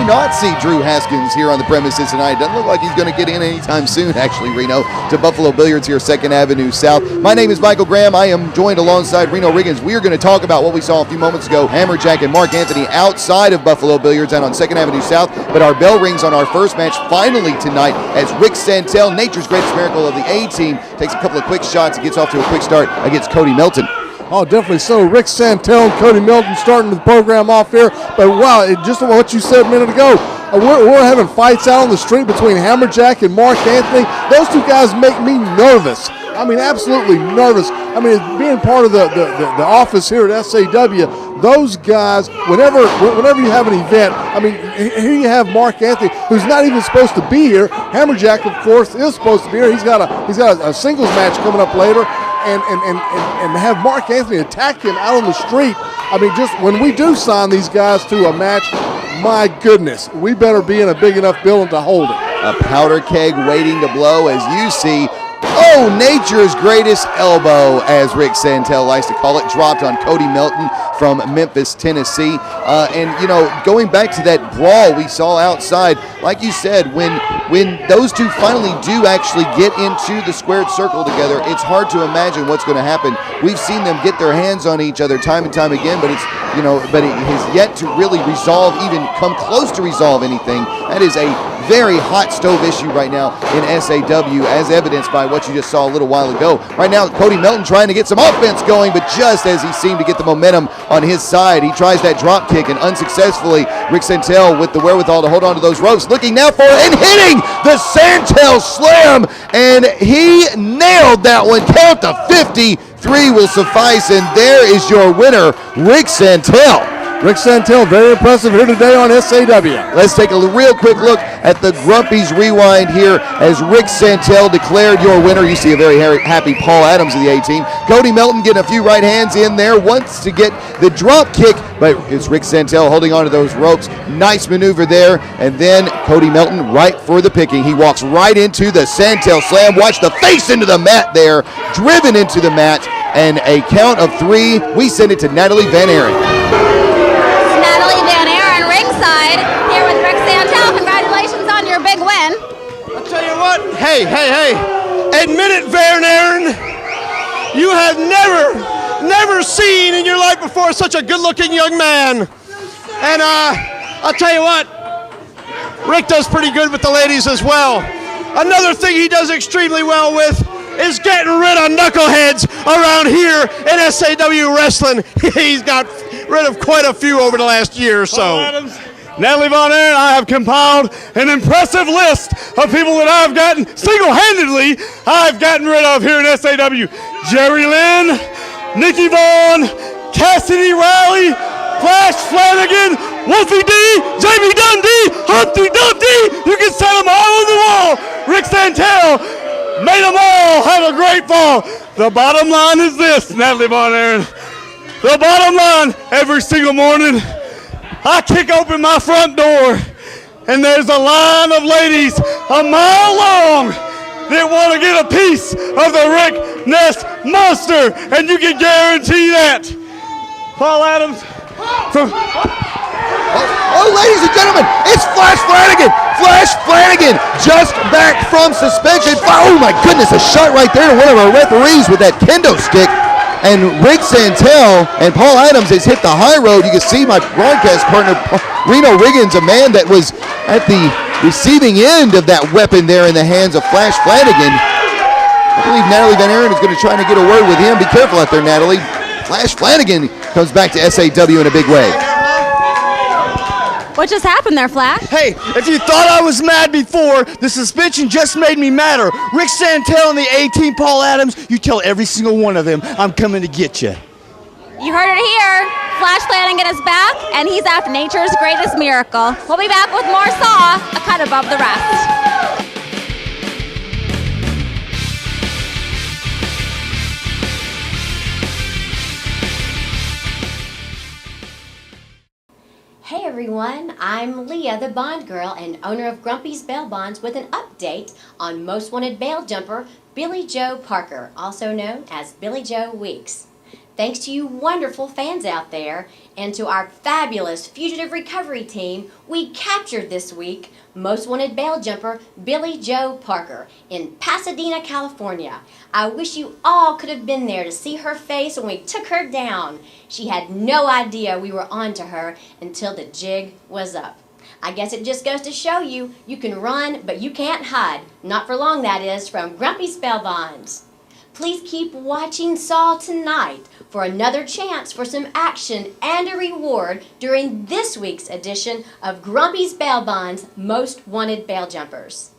may not see Drew Haskins here on the premises tonight. Doesn't look like he's going to get in anytime soon, actually, Reno, to Buffalo Billiards here, 2nd Avenue South. My name is Michael Graham. I am joined alongside Reno Riggins. We are going to talk about what we saw a few moments ago, Hammerjack and Mark Anthony outside of Buffalo Billiards and on 2nd Avenue South. But our bell rings on our first match finally tonight as Rick Santel, nature's greatest miracle of the A team, takes a couple of quick shots and gets off to a quick start against Cody Melton. Oh, definitely so. Rick Santel and Cody Melton starting the program off here. But wow, just what you said a minute ago, we're having fights out on the street between Hammerjack and Mark Anthony. Those two guys make me nervous. I mean, absolutely nervous. I mean, being part of the office here at SAW, those guys, whenever you have an event, I mean, here you have Mark Anthony, who's not even supposed to be here. Hammerjack, of course, is supposed to be here. He's got a singles match coming up later. And have Mark Anthony attack him out on the street. I mean, just when we do sign these guys to a match, my goodness, we better be in a big enough building to hold it. A powder keg waiting to blow, as you see. Nature's greatest elbow, as Rick Santel likes to call it, dropped on Cody Melton from Memphis, Tennessee. Going back to that brawl we saw outside, like you said, when those two finally do actually get into the squared circle together, it's hard to imagine what's going to happen. We've seen them get their hands on each other time and time again, but it has yet to really resolve, even come close to resolve anything. That is a very hot stove issue right now in SAW, as evidenced by what you just saw a little while ago. Right now, Cody Melton trying to get some offense going, but just as he seemed to get the momentum on his side, he tries that drop kick, and unsuccessfully, Rick Santel with the wherewithal to hold on to those ropes, looking now for and hitting the Santel slam, and he nailed that one. Count to 50. 3 will suffice, and there is your winner, Rick Santel. Rick Santel, very impressive here today on SAW. Let's take a real quick look at the Grumpy's Rewind here as Rick Santel declared your winner. You see a very happy Paul Adams of the A-team. Cody Melton getting a few right hands in there, wants to get the drop kick, but it's Rick Santel holding on to those ropes. Nice maneuver there, and then Cody Melton right for the picking. He walks right into the Santel slam. Watch the face into the mat there, driven into the mat, and a count of 3. We send it to Natalie Van Aaron. Here with Rick Santel. Congratulations on your big win. I'll tell you what, hey, admit it, Van Aaron, you have never seen in your life before such a good-looking young man. And I'll tell you what, Rick does pretty good with the ladies as well. Another thing he does extremely well with is getting rid of knuckleheads around here in SAW wrestling. He's got rid of quite a few over the last year or so. Adams, Natalie Von Aaron, I have compiled an impressive list of people that I've gotten single-handedly rid of here in SAW. Jerry Lynn, Nikki Vaughn, Cassidy Riley, Flash Flanagan, Wolfie D, Jamie Dundee, Humpty Dumpty. You can set them all on the wall. Rick Santel made them all have a great fall. The bottom line is this, Natalie Von Aaron. The bottom line, every single morning, I kick open my front door, and there's a line of ladies a mile long that want to get a piece of the Rick Ness monster, and you can guarantee that. Paul Adams. Ladies and gentlemen, it's Flash Flanagan. Flash Flanagan just back from suspension. Oh my goodness, a shot right there to one of our referees with that kendo stick. And Rick Santel and Paul Adams has hit the high road. You can see my broadcast partner, Reno Riggins, a man that was at the receiving end of that weapon there in the hands of Flash Flanagan. I believe Natalie Van Aaron is going to try to get a word with him. Be careful out there, Natalie. Flash Flanagan comes back to SAW in a big way. What just happened there, Flash? Hey, if you thought I was mad before, the suspension just made me madder. Rick Santel and the A-team, Paul Adams, you tell every single one of them I'm coming to get you. You heard it here. Flash Flanagan is back, and he's after nature's greatest miracle. We'll be back with more Saw, a cut above the rest. Hey everyone, I'm Leah, the Bond Girl and owner of Grumpy's Bail Bonds, with an update on most wanted bail jumper Billy Joe Parker, also known as Billy Joe Weeks. Thanks to you wonderful fans out there and to our fabulous fugitive recovery team, we captured this week Most Wanted Bail Jumper Billy Joe Parker in Pasadena, California. I wish you all could have been there to see her face when we took her down. She had no idea we were on to her until the jig was up. I guess it just goes to show you, you can run, but you can't hide. Not for long, that is, from Grumpy's Bail Bonds. Please keep watching Saw tonight for another chance for some action and a reward during this week's edition of Grumpy's Bail Bonds Most Wanted Bail Jumpers.